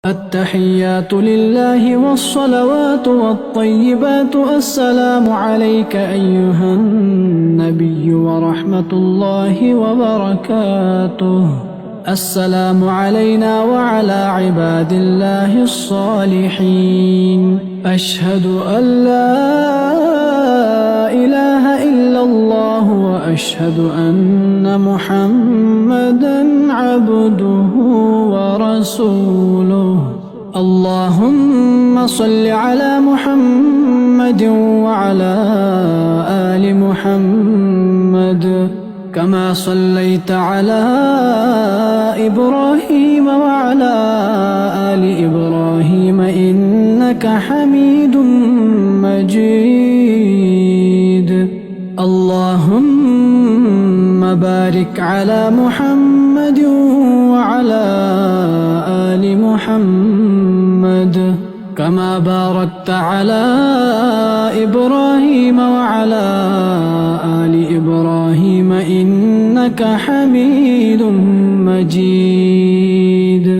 التحيات لله والصلوات والطيبات. السلام عليك أيها النبي ورحمة الله وبركاته. السلام علينا وعلى عباد الله الصالحين. أشهد أن لا إله إلا الله وأشهد أن محمدًا عبده ورسوله. اللهم صل على محمد وعلى آل محمد كما صليت على إبراهيم وعلى آل إبراهيم إنك حميد مجيد. اللهم بارك على محمد وعلى آل محمد كما باركت على إبراهيم وعلى آل إبراهيم إنك حميد مجيد.